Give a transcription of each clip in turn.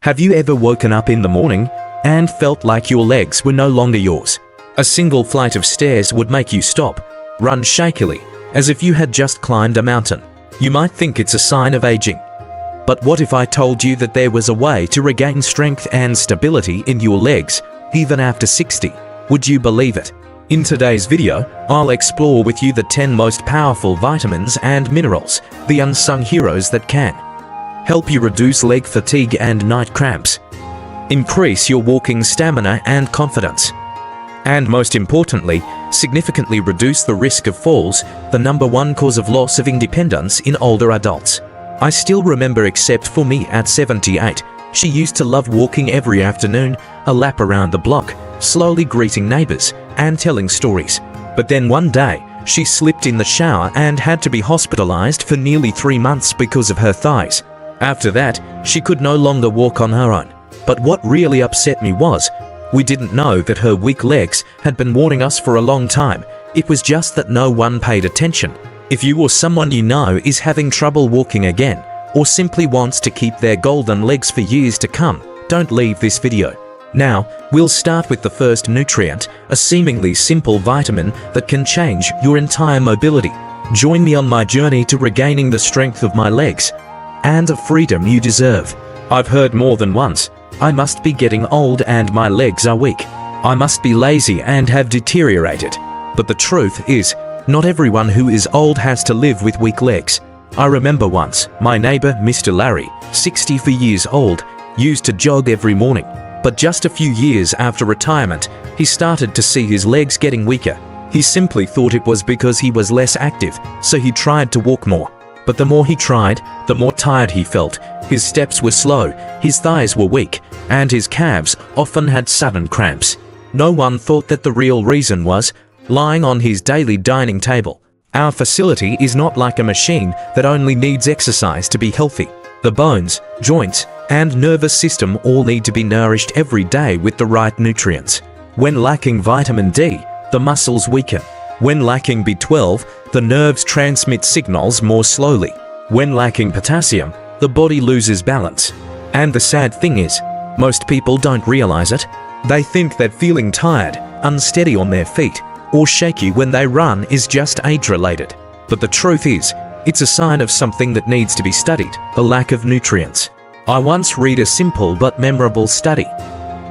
Have you ever woken up in the morning and felt like your legs were no longer yours? A single flight of stairs would make you stop, run shakily, as if you had just climbed a mountain. You might think it's a sign of aging. But what if I told you that there was a way to regain strength and stability in your legs, even after 60? Would you believe it? In today's video, I'll explore with you the 10 most powerful vitamins and minerals, the unsung heroes that can help you reduce leg fatigue and night cramps, increase your walking stamina and confidence, and most importantly, significantly reduce the risk of falls, the #1 cause of loss of independence in older adults. I still remember, except for me at 78, she used to love walking every afternoon, a lap around the block, slowly greeting neighbors and telling stories. But then one day, she slipped in the shower and had to be hospitalized for nearly 3 months because of her thighs. After that, she could no longer walk on her own. But what really upset me was, we didn't know that her weak legs had been warning us for a long time. It was just that no one paid attention. If you or someone you know is having trouble walking again, or simply wants to keep their golden legs for years to come, don't leave this video. Now, we'll start with the first nutrient, a seemingly simple vitamin that can change your entire mobility. Join me on my journey to regaining the strength of my legs and the freedom you deserve. I've heard more than once, I must be getting old and my legs are weak. I must be lazy and have deteriorated. But the truth is, not everyone who is old has to live with weak legs. I remember once, my neighbor, Mr. Larry, 64 years old, used to jog every morning. But just a few years after retirement, he started to see his legs getting weaker. He simply thought it was because he was less active, so he tried to walk more. But the more he tried, the more tired he felt. His steps were slow, his thighs were weak, and his calves often had sudden cramps. No one thought that the real reason was lying on his daily dining table. Our facility is not like a machine that only needs exercise to be healthy. The bones, joints, and nervous system all need to be nourished every day with the right nutrients. When lacking vitamin D, the muscles weaken. When lacking B12, the nerves transmit signals more slowly. When lacking potassium, the body loses balance. And the sad thing is, most people don't realize it. They think that feeling tired, unsteady on their feet, or shaky when they run is just age-related. But the truth is, it's a sign of something that needs to be studied, a lack of nutrients. I once read a simple but memorable study.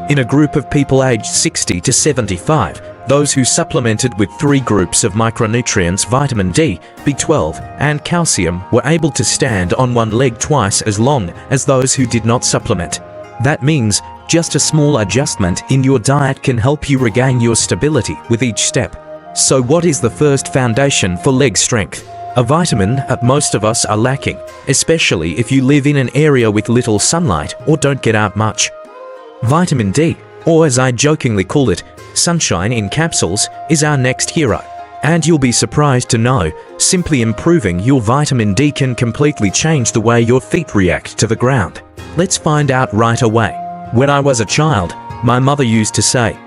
In a group of people aged 60 to 75, those who supplemented with 3 groups of micronutrients, vitamin D, B12, and calcium, were able to stand on one leg twice as long as those who did not supplement. That means just a small adjustment in your diet can help you regain your stability with each step. So what is the first foundation for leg strength? A vitamin that most of us are lacking, especially if you live in an area with little sunlight or don't get out much. Vitamin D, or as I jokingly call it, sunshine in capsules, is our next hero. And you'll be surprised to know, simply improving your vitamin D can completely change the way your feet react to the ground. Let's find out right away. When I was a child, my mother used to say,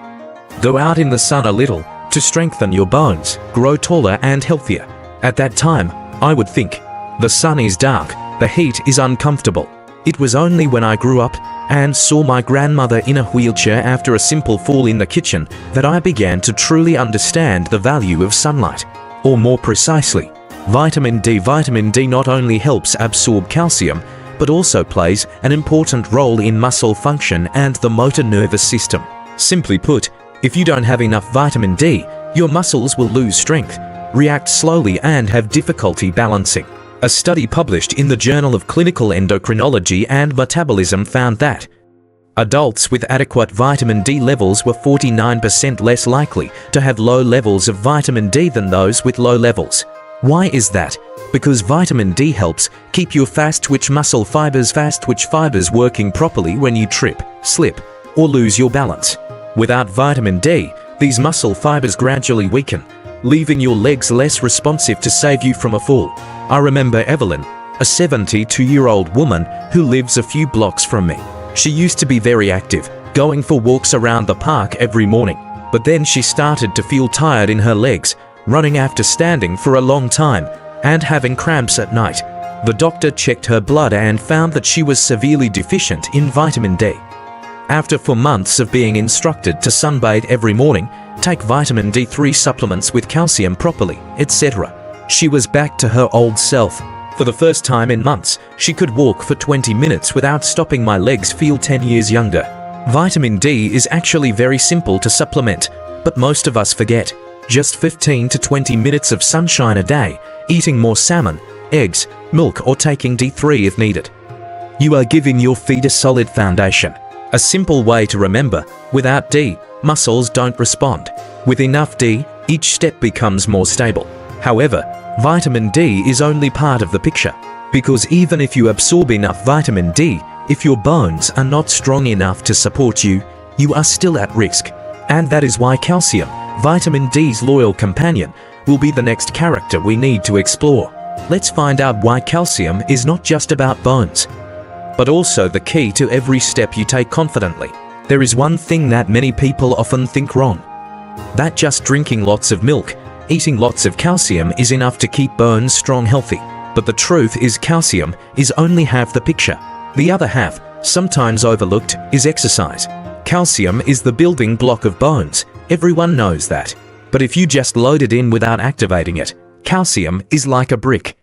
"Go out in the sun a little to strengthen your bones, grow taller and healthier." At that time, I would think, the sun is dark, the heat is uncomfortable. It was only when I grew up and saw my grandmother in a wheelchair after a simple fall in the kitchen that I began to truly understand the value of sunlight. Or more precisely, vitamin D. Vitamin D not only helps absorb calcium, but also plays an important role in muscle function and the motor nervous system. Simply put, if you don't have enough vitamin D, your muscles will lose strength, react slowly, and have difficulty balancing. A study published in the Journal of Clinical Endocrinology and Metabolism found that adults with adequate vitamin D levels were 49% less likely to have low levels of vitamin D than those with low levels. Why is that? Because vitamin D helps keep your fast-twitch muscle fibers working properly when you trip, slip, or lose your balance. Without vitamin D, these muscle fibers gradually weaken, leaving your legs less responsive to save you from a fall. I remember Evelyn, a 72-year-old woman who lives a few blocks from me. She used to be very active, going for walks around the park every morning. But then she started to feel tired in her legs, running after standing for a long time, and having cramps at night. The doctor checked her blood and found that she was severely deficient in vitamin D. After 4 months of being instructed to sunbathe every morning, take vitamin D3 supplements with calcium properly, etc., she was back to her old self. For the first time in months, she could walk for 20 minutes without stopping. My legs feel 10 years younger. Vitamin D is actually very simple to supplement, but most of us forget. Just 15 to 20 minutes of sunshine a day, eating more salmon, eggs, milk, or taking D3 if needed. You are giving your feet a solid foundation. A simple way to remember: without D, muscles don't respond. With enough D, each step becomes more stable. However, vitamin D is only part of the picture, because even if you absorb enough vitamin D, if your bones are not strong enough to support you, you are still at risk. And that is why calcium, vitamin D's loyal companion, will be the next character we need to explore. Let's find out why calcium is not just about bones, but also the key to every step you take confidently. There is one thing that many people often think wrong: that just drinking lots of milk, eating lots of calcium is enough to keep bones strong, healthy. But the truth is, calcium is only half the picture. The other half, sometimes overlooked, is exercise. Calcium is the building block of bones. Everyone knows that. But if you just load it in without activating it, calcium is like a brick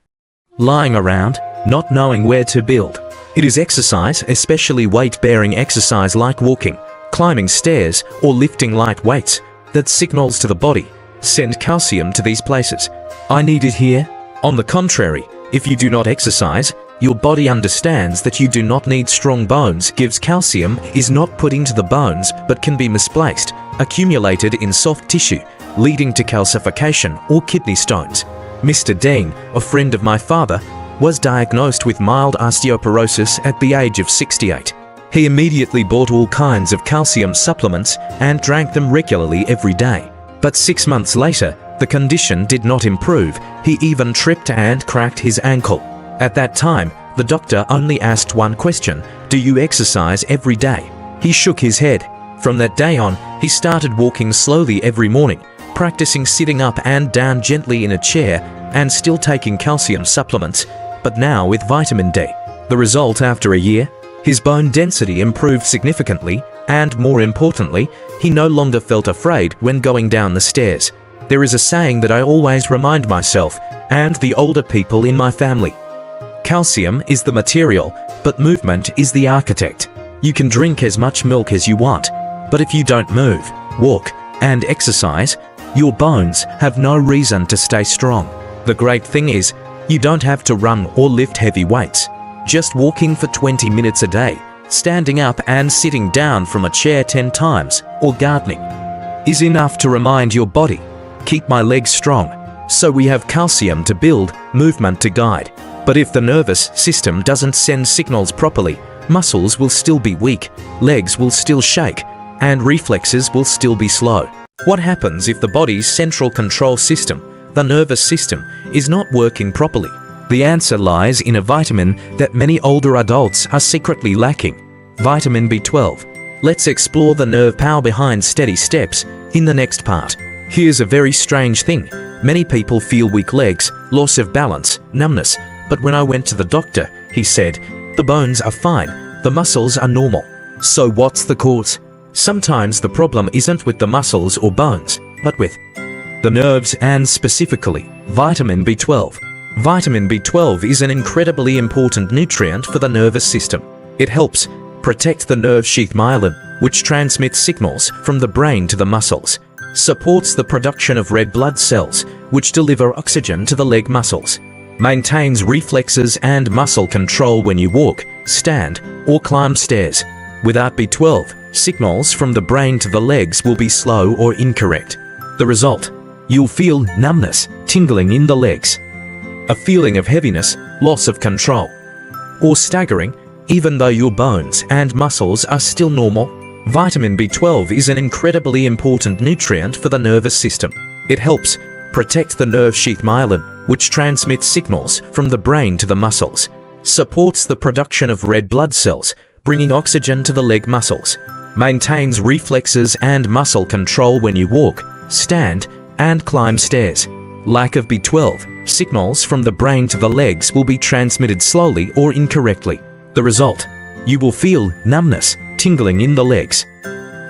lying around, not knowing where to build. It is exercise, especially weight-bearing exercise like walking, climbing stairs, or lifting light weights, that signals to the body, send calcium to these places. I need it here. On the contrary, if you do not exercise, your body understands that you do not need strong bones. Gives calcium is not put into the bones but can be misplaced, accumulated in soft tissue, leading to calcification or kidney stones. Mr. Dean, a friend of my father, was diagnosed with mild osteoporosis at the age of 68. He immediately bought all kinds of calcium supplements and drank them regularly every day. But 6 months later, the condition did not improve. He even tripped and cracked his ankle. At that time, the doctor only asked one question: do you exercise every day? He shook his head. From that day on, he started walking slowly every morning, practicing sitting up and down gently in a chair, and still taking calcium supplements, but now with vitamin D. The result: after a year, his bone density improved significantly, and more importantly, he no longer felt afraid when going down the stairs. There is a saying that I always remind myself and the older people in my family: calcium is the material, but movement is the architect. You can drink as much milk as you want, but if you don't move, walk, and exercise, your bones have no reason to stay strong. The great thing is, you don't have to run or lift heavy weights. Just walking for 20 minutes a day, standing up and sitting down from a chair 10 times, or gardening, is enough to remind your body, keep my legs strong. So we have calcium to build, movement to guide. But if the nervous system doesn't send signals properly, muscles will still be weak, legs will still shake, and reflexes will still be slow. What happens if the body's central control system, the nervous system, is not working properly? The answer lies in a vitamin that many older adults are secretly lacking: vitamin B12. Let's explore the nerve power behind steady steps in the next part. Here's a very strange thing. Many people feel weak legs, loss of balance, numbness, but when I went to the doctor, he said, the bones are fine, the muscles are normal. So what's the cause? Sometimes the problem isn't with the muscles or bones, but with the nerves, and specifically vitamin B12. Vitamin B12 is an incredibly important nutrient for the nervous system. It helps protect the nerve sheath myelin, which transmits signals from the brain to the muscles, supports the production of red blood cells, which deliver oxygen to the leg muscles, maintains reflexes and muscle control when you walk, stand, or climb stairs. Without B12, signals from the brain to the legs will be slow or incorrect. The result: you'll feel numbness, tingling in the legs, a feeling of heaviness, loss of control, or staggering, even though your bones and muscles are still normal. Vitamin B12 is an incredibly important nutrient for the nervous system. It helps protect the nerve sheath myelin, which transmits signals from the brain to the muscles, supports the production of red blood cells, bringing oxygen to the leg muscles, maintains reflexes and muscle control when you walk, stand, and climb stairs. Lack of B12 Signals from the brain to the legs will be transmitted slowly or incorrectly. The result: you will feel numbness, tingling in the legs,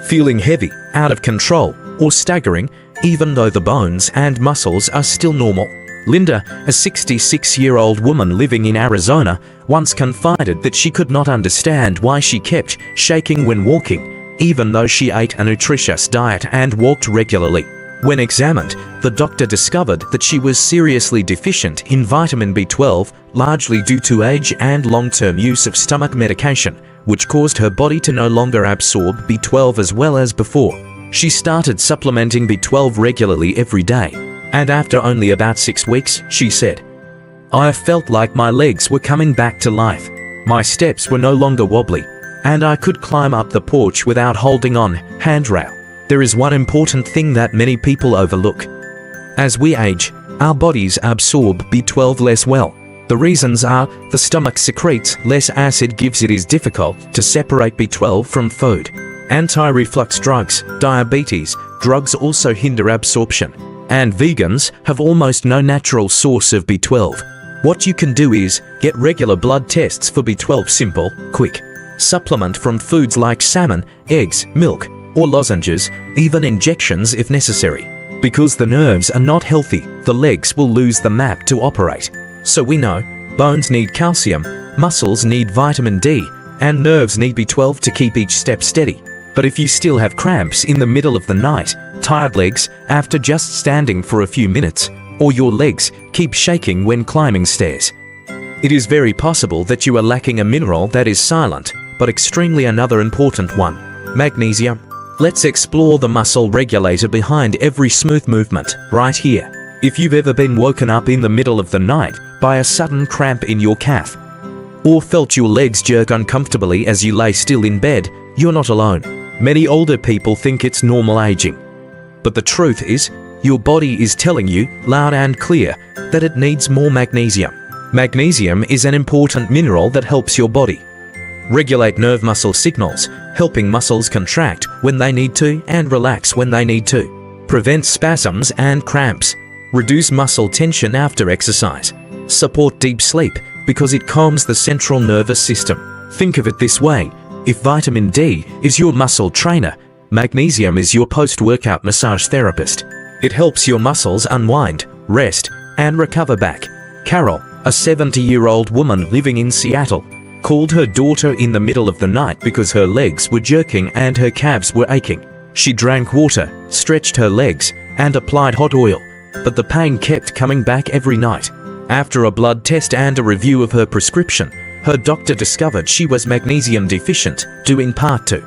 feeling heavy, out of control, or staggering, even though the bones and muscles are still normal. Linda, a 66-year-old woman living in Arizona, once confided that she could not understand why she kept shaking when walking, even though she ate a nutritious diet and walked regularly. When examined, the doctor discovered that she was seriously deficient in vitamin B12, largely due to age and long-term use of stomach medication, which caused her body to no longer absorb B12 as well as before. She started supplementing B12 regularly every day, and after only about 6 weeks, she said, "I felt like my legs were coming back to life. My steps were no longer wobbly, and I could climb up the porch without holding on handrail." There is one important thing that many people overlook. As we age, our bodies absorb B12 less well. The reasons are the stomach secretes less acid, gives it is difficult to separate B12 from food. Anti-reflux drugs, diabetes, drugs also hinder absorption. And vegans have almost no natural source of B12. What you can do is get regular blood tests for B12. Simple, quick. Supplement from foods like salmon, eggs, milk, or lozenges, even injections if necessary. Because the nerves are not healthy, the legs will lose the map to operate. So we know bones need calcium, muscles need vitamin D, and nerves need B12 to keep each step steady. But if you still have cramps in the middle of the night, tired legs after just standing for a few minutes, or your legs keep shaking when climbing stairs, it is very possible that you are lacking a mineral that is silent, but extremely another important one: magnesium. Let's explore the muscle regulator behind every smooth movement, right here. If you've ever been woken up in the middle of the night by a sudden cramp in your calf, or felt your legs jerk uncomfortably as you lay still in bed, you're not alone. Many older people think it's normal aging. But the truth is, your body is telling you, loud and clear, that it needs more magnesium. Magnesium is an important mineral that helps your body regulate nerve muscle signals, helping muscles contract when they need to and relax when they need to, prevent spasms and cramps, reduce muscle tension after exercise, support deep sleep because it calms the central nervous system. Think of it this way: if vitamin D is your muscle trainer, magnesium is your post-workout massage therapist. It helps your muscles unwind, rest, and recover back. Carol, a 70-year-old woman living in Seattle, called her daughter in the middle of the night because her legs were jerking and her calves were aching. She drank water, stretched her legs, and applied hot oil, but the pain kept coming back every night. After a blood test and a review of her prescription, her doctor discovered she was magnesium deficient, due in part to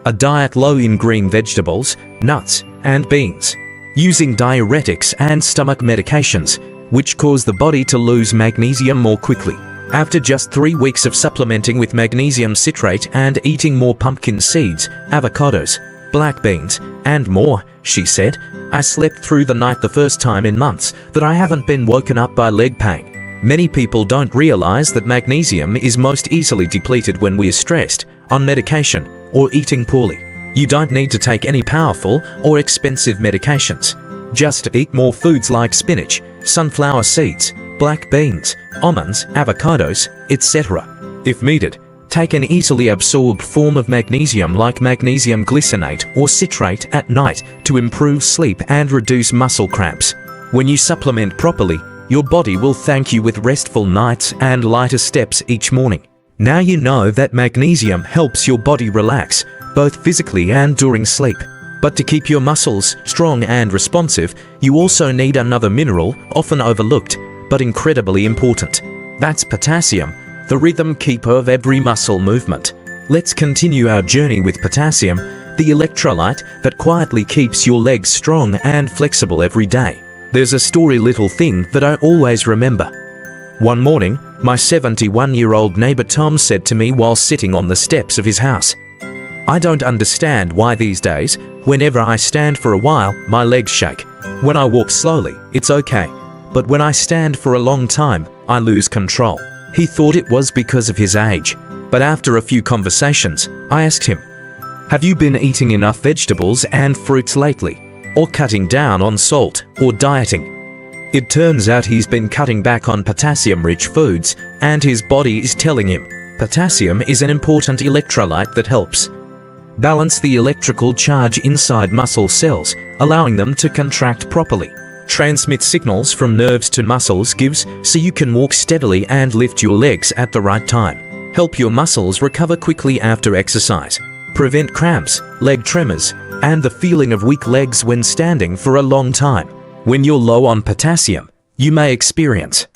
a diet low in green vegetables, nuts, and beans, using diuretics and stomach medications, which cause the body to lose magnesium more quickly. After just 3 weeks of supplementing with magnesium citrate and eating more pumpkin seeds, avocados, black beans, and more, she said, "I slept through the night the first time in months that I haven't been woken up by leg pain." Many people don't realize that magnesium is most easily depleted when we are stressed, on medication, or eating poorly. You don't need to take any powerful or expensive medications. Just eat more foods like spinach, sunflower seeds, black beans, almonds, avocados, etc. If needed, take an easily absorbed form of magnesium like magnesium glycinate or citrate at night to improve sleep and reduce muscle cramps. When you supplement properly, your body will thank you with restful nights and lighter steps each morning. Now you know that magnesium helps your body relax, both physically and during sleep. But to keep your muscles strong and responsive, you also need another mineral, often overlooked, but incredibly important. That's potassium, the rhythm keeper of every muscle movement. Let's continue our journey with potassium, the electrolyte that quietly keeps your legs strong and flexible every day. There's a story little thing that I always remember. One morning, my 71-year-old neighbor Tom said to me while sitting on the steps of his house, "I don't understand why these days, whenever I stand for a while, my legs shake. When I walk slowly, it's okay. But when I stand for a long time, I lose control." He thought it was because of his age. But after a few conversations, I asked him, "Have you been eating enough vegetables and fruits lately? Or cutting down on salt, or dieting?" It turns out he's been cutting back on potassium-rich foods, and his body is telling him potassium is an important electrolyte that helps balance the electrical charge inside muscle cells, allowing them to contract properly. Transmit signals from nerves to muscles gives so you can walk steadily and lift your legs at the right time. Help your muscles recover quickly after exercise. Prevent cramps, leg tremors, and the feeling of weak legs when standing for a long time. When you're low on potassium, you may experience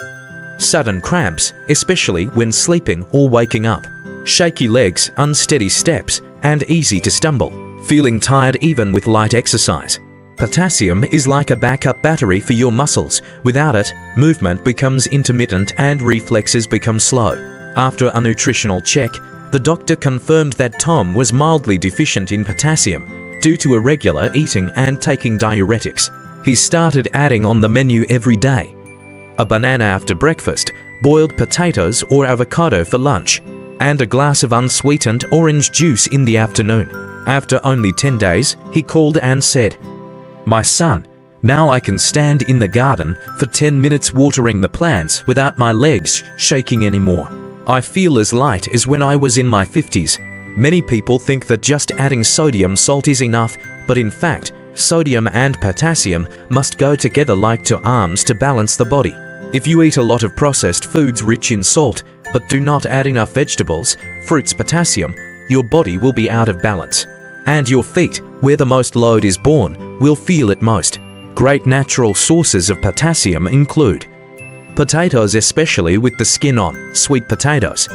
sudden cramps, especially when sleeping or waking up, shaky legs, unsteady steps, and easy to stumble, feeling tired even with light exercise. Potassium is like a backup battery for your muscles. Without it, movement becomes intermittent and reflexes become slow. After a nutritional check, the doctor confirmed that Tom was mildly deficient in potassium due to irregular eating and taking diuretics. He started adding on the menu every day a banana after breakfast, boiled potatoes or avocado for lunch, and a glass of unsweetened orange juice in the afternoon. After only 10 days, he called and said, "My son, now I can stand in the garden for 10 minutes watering the plants without my legs shaking anymore. I feel as light as when I was in my 50s. Many people think that just adding sodium salt is enough, but in fact, sodium and potassium must go together like two arms to balance the body. If you eat a lot of processed foods rich in salt, but do not add enough vegetables, fruits, potassium, your body will be out of balance. And your feet, where the most load is born, will feel it most." Great natural sources of potassium include potatoes, especially with the skin on, sweet potatoes,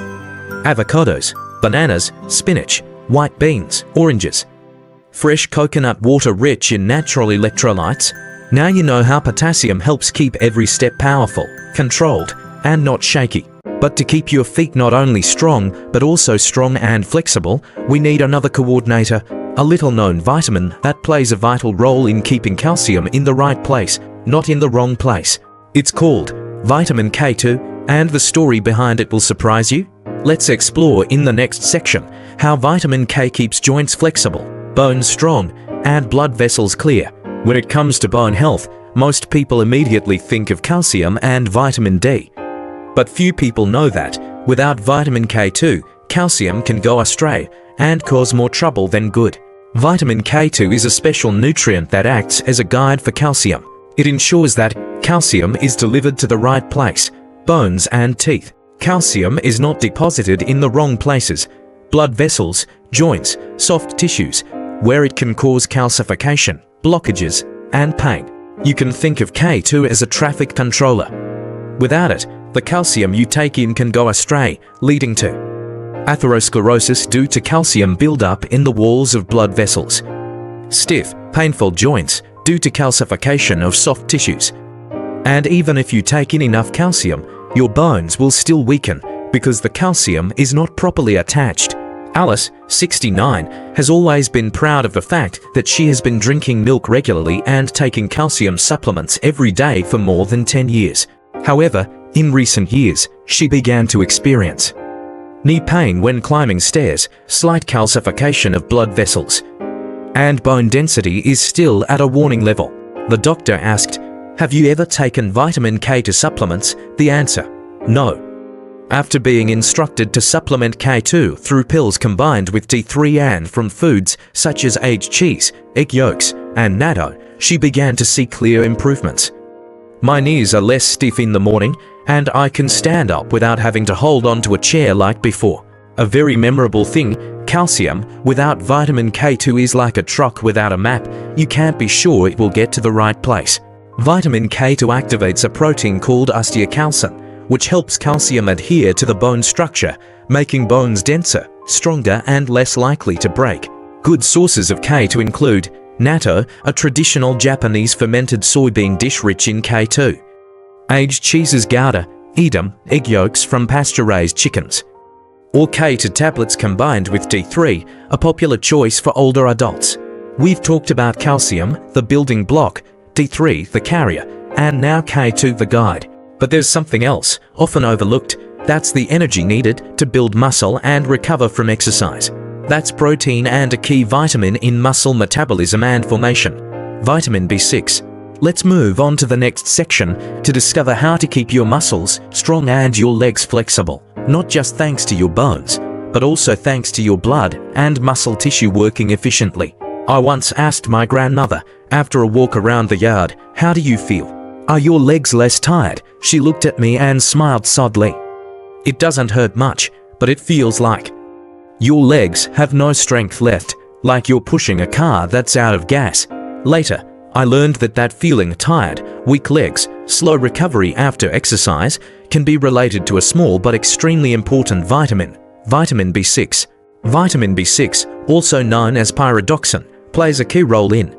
avocados, bananas, spinach, white beans, oranges, fresh coconut water rich in natural electrolytes. Now you know how potassium helps keep every step powerful, controlled, and not shaky. But to keep your feet not only strong, but also strong and flexible, we need another coordinator, a little-known vitamin that plays a vital role in keeping calcium in the right place, not in the wrong place. It's called vitamin K2, and the story behind it will surprise you. Let's explore in the next section how vitamin K keeps joints flexible, bones strong, and blood vessels clear. When it comes to bone health, most people immediately think of calcium and vitamin D. But few people know that, without vitamin K2, calcium can go astray and cause more trouble than good. Vitamin K2 is a special nutrient that acts as a guide for calcium. It ensures that calcium is delivered to the right place, bones and teeth. Calcium is not deposited in the wrong places, blood vessels, joints, soft tissues, where it can cause calcification, blockages, and pain. You can think of K2 as a traffic controller. Without it, the calcium you take in can go astray, leading to atherosclerosis due to calcium buildup in the walls of blood vessels, stiff, painful joints due to calcification of soft tissues. And even if you take in enough calcium, your bones will still weaken because the calcium is not properly attached. Alice, 69, has always been proud of the fact that she has been drinking milk regularly and taking calcium supplements every day for more than 10 years. However, in recent years, she began to experience knee pain when climbing stairs, slight calcification of blood vessels, and bone density is still at a warning level. The doctor asked, "Have you ever taken vitamin K2 supplements?" The answer, no. After being instructed to supplement K2 through pills combined with D3 and from foods such as aged cheese, egg yolks, and natto, she began to see clear improvements. "My knees are less stiff in the morning, and I can stand up without having to hold onto a chair like before." A very memorable thing, calcium without vitamin K2 is like a truck without a map. You can't be sure it will get to the right place. Vitamin K2 activates a protein called osteocalcin, which helps calcium adhere to the bone structure, making bones denser, stronger, and less likely to break. Good sources of K2 include natto, a traditional Japanese fermented soybean dish rich in K2, aged cheeses, Gouda, Edam, egg yolks from pasture-raised chickens, or K2 tablets combined with D3, a popular choice for older adults. We've talked about calcium, the building block, D3, the carrier, and now K2, the guide. But there's something else, often overlooked. That's the energy needed to build muscle and recover from exercise. That's protein and a key vitamin in muscle metabolism and formation. Vitamin B6. Let's move on to the next section to discover how to keep your muscles strong and your legs flexible, not just thanks to your bones, but also thanks to your blood and muscle tissue working efficiently. I once asked my grandmother, after a walk around the yard, "How do you feel? Are your legs less tired?" She looked at me and smiled sadly. "It doesn't hurt much, but it feels like your legs have no strength left, like you're pushing a car that's out of gas." Later, I learned that feeling tired, weak legs, slow recovery after exercise can be related to a small but extremely important vitamin, vitamin B6. Vitamin B6, also known as pyridoxine, plays a key role in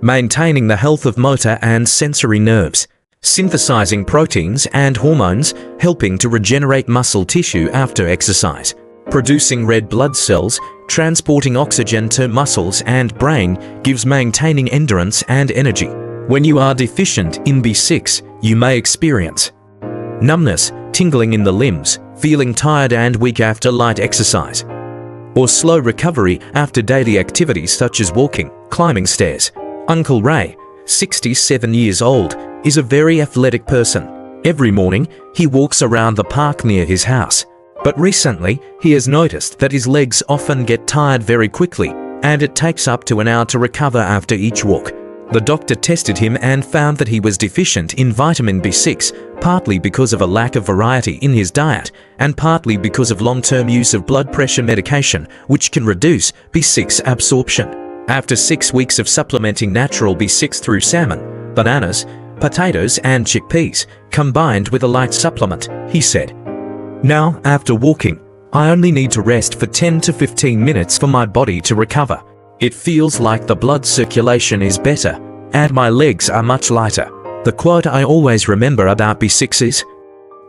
maintaining the health of motor and sensory nerves, synthesizing proteins and hormones, helping to regenerate muscle tissue after exercise, producing red blood cells, transporting oxygen to muscles and brain, gives maintaining endurance and energy. When you are deficient in B6, you may experience numbness, tingling in the limbs, feeling tired and weak after light exercise, or slow recovery after daily activities such as walking, climbing stairs. Uncle Ray, 67 years old, is a very athletic person. Every morning, he walks around the park near his house. But recently, he has noticed that his legs often get tired very quickly, and it takes up to an hour to recover after each walk. The doctor tested him and found that he was deficient in vitamin B6, partly because of a lack of variety in his diet, and partly because of long-term use of blood pressure medication, which can reduce B6 absorption. After 6 weeks of supplementing natural B6 through salmon, bananas, potatoes, and chickpeas, combined with a light supplement, he said, "Now, after walking, I only need to rest for 10 to 15 minutes for my body to recover. It feels like the blood circulation is better, and my legs are much lighter." The quote I always remember about B6 is,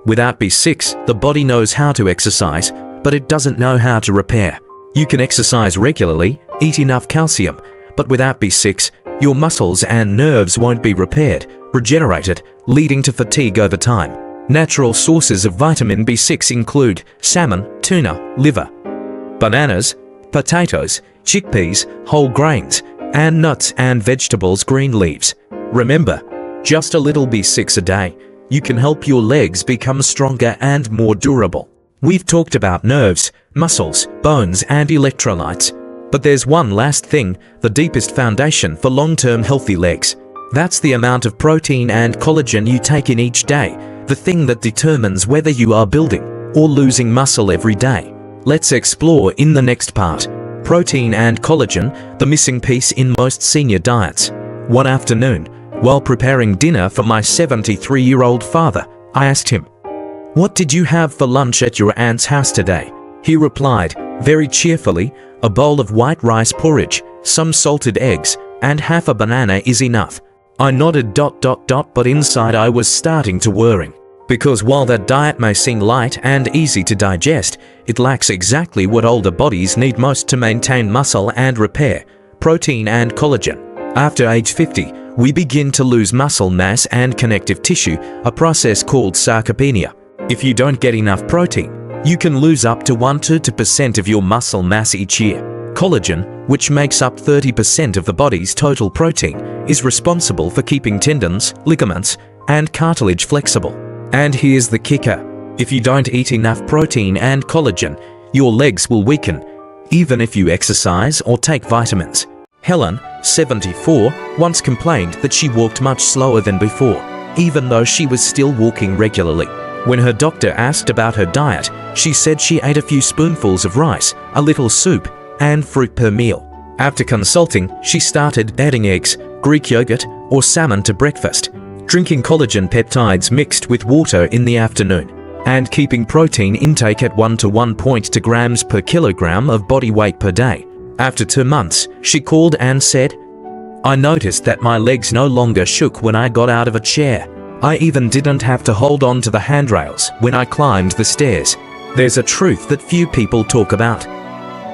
"Without B6, the body knows how to exercise, but it doesn't know how to repair." You can exercise regularly, eat enough calcium, but without B6, your muscles and nerves won't be repaired, regenerated, leading to fatigue over time. Natural sources of vitamin B6 include salmon, tuna, liver, bananas, potatoes, chickpeas, whole grains, and nuts and vegetables, green leaves. Remember, just a little B6 a day, you can help your legs become stronger and more durable. We've talked about nerves, muscles, bones, and electrolytes. But there's one last thing, the deepest foundation for long-term healthy legs. That's the amount of protein and collagen you take in each day, the thing that determines whether you are building or losing muscle every day. Let's explore in the next part. Protein and collagen, the missing piece in most senior diets. One afternoon, while preparing dinner for my 73-year-old father, I asked him, "What did you have for lunch at your aunt's house today?" He replied, very cheerfully, "A bowl of white rice porridge, some salted eggs, and half a banana is enough." I nodded ... but inside I was starting to worry. Because while that diet may seem light and easy to digest, it lacks exactly what older bodies need most to maintain muscle and repair: protein and collagen. After age 50, we begin to lose muscle mass and connective tissue, a process called sarcopenia. If you don't get enough protein, you can lose up to 1 to 2% of your muscle mass each year. Collagen, which makes up 30% of the body's total protein, is responsible for keeping tendons, ligaments, and cartilage flexible. And here's the kicker: if you don't eat enough protein and collagen, your legs will weaken, even if you exercise or take vitamins. Helen, 74, once complained that she walked much slower than before, even though she was still walking regularly. When her doctor asked about her diet, she said she ate a few spoonfuls of rice, a little soup, and fruit per meal. After consulting, she started adding eggs, Greek yogurt, or salmon to breakfast, drinking collagen peptides mixed with water in the afternoon, and keeping protein intake at 1 to 1.2 grams per kilogram of body weight per day. After 2 months, she called and said, "I noticed that my legs no longer shook when I got out of a chair. I even didn't have to hold on to the handrails when I climbed the stairs." There's a truth that few people talk about.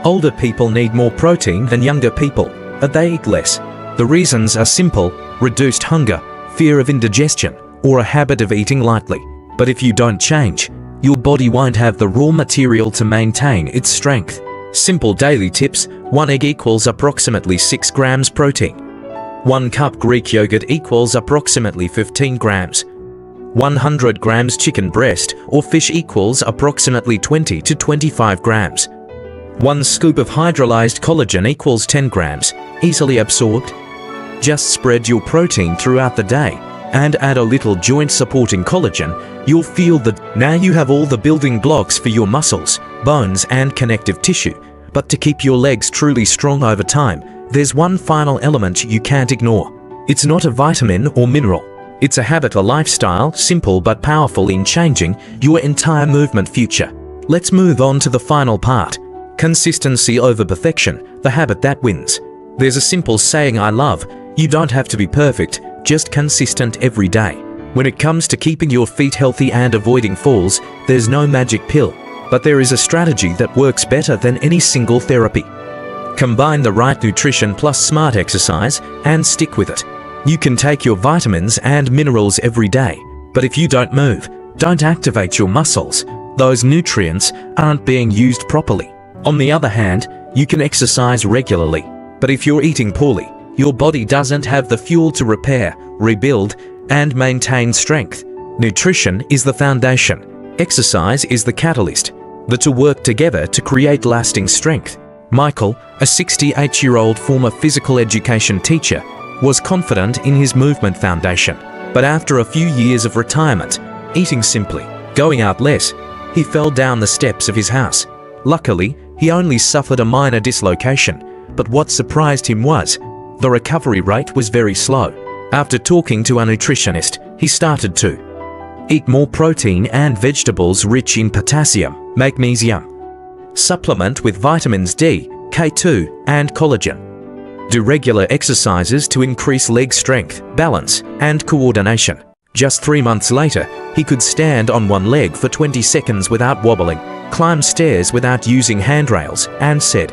Older people need more protein than younger people, but they eat less. The reasons are simple: reduced hunger, fear of indigestion, or a habit of eating lightly. But if you don't change, your body won't have the raw material to maintain its strength. Simple daily tips: 1 egg equals approximately 6 grams protein. 1 cup Greek yogurt equals approximately 15 grams. 100 grams chicken breast or fish equals approximately 20 to 25 grams. 1 scoop of hydrolyzed collagen equals 10 grams, easily absorbed. Just spread your protein throughout the day and add a little joint-supporting collagen. You'll feel that now you have all the building blocks for your muscles, bones, and connective tissue. But to keep your legs truly strong over time, there's one final element you can't ignore. It's not a vitamin or mineral. It's a habit, a lifestyle, simple but powerful in changing your entire movement future. Let's move on to the final part. Consistency over perfection, the habit that wins. There's a simple saying I love: you don't have to be perfect, just consistent every day. When it comes to keeping your feet healthy and avoiding falls, there's no magic pill, but there is a strategy that works better than any single therapy. Combine the right nutrition plus smart exercise and stick with it. You can take your vitamins and minerals every day, but if you don't move, don't activate your muscles, those nutrients aren't being used properly. On the other hand, you can exercise regularly, but if you're eating poorly, your body doesn't have the fuel to repair, rebuild, and maintain strength. Nutrition is the foundation. Exercise is the catalyst. The two work together to create lasting strength. Michael, a 68-year-old former physical education teacher, was confident in his movement foundation. But after a few years of retirement, eating simply, going out less, he fell down the steps of his house. Luckily, he only suffered a minor dislocation, but what surprised him was the recovery rate was very slow. After talking to a nutritionist, he started to eat more protein and vegetables rich in potassium, magnesium. Supplement with vitamins D, K2, and collagen. Do regular exercises to increase leg strength, balance, and coordination. Just 3 months later, he could stand on one leg for 20 seconds without wobbling, climb stairs without using handrails, and said,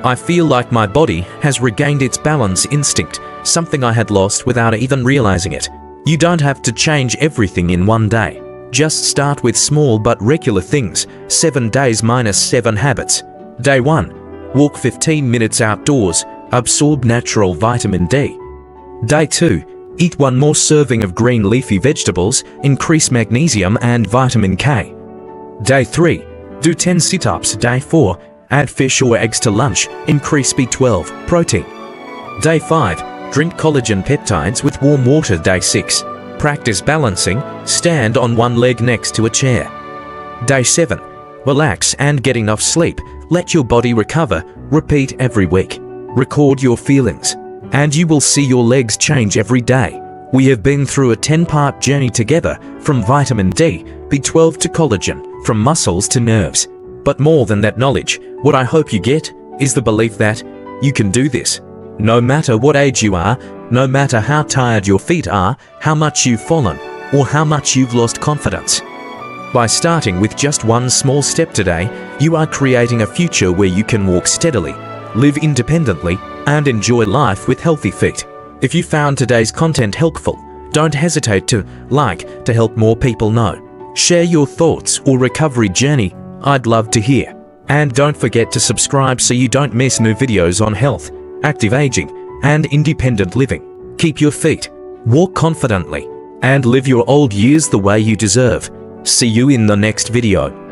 "I feel like my body has regained its balance instinct, something I had lost without even realizing it." You don't have to change everything in one day. Just start with small but regular things. 7 days minus 7 habits. Day 1. Walk 15 minutes outdoors. Absorb natural vitamin D. Day 2. Eat 1 more serving of green leafy vegetables. Increase magnesium and vitamin K. Day 3. Do 10 sit-ups. Day 4. Add fish or eggs to lunch. Increase B12, protein. Day 5. Drink collagen peptides with warm water. Day 6. Practice balancing. Stand on one leg next to a chair. Day 7. Relax and get enough sleep. Let your body recover. Repeat every week. Record your feelings, and you will see your legs change every day. We have been through a 10-part journey together, from vitamin D, B12 to collagen, from muscles to nerves. But more than that knowledge, what I hope you get is the belief that you can do this. No matter what age you are, no matter how tired your feet are, how much you've fallen, or how much you've lost confidence. By starting with just one small step today, you are creating a future where you can walk steadily, live independently, and enjoy life with healthy feet. If you found today's content helpful, don't hesitate to like to help more people know. Share your thoughts or recovery journey. I'd love to hear. And don't forget to subscribe so you don't miss new videos on health, active aging, and independent living. Keep your feet, walk confidently, and live your old years the way you deserve. See you in the next video.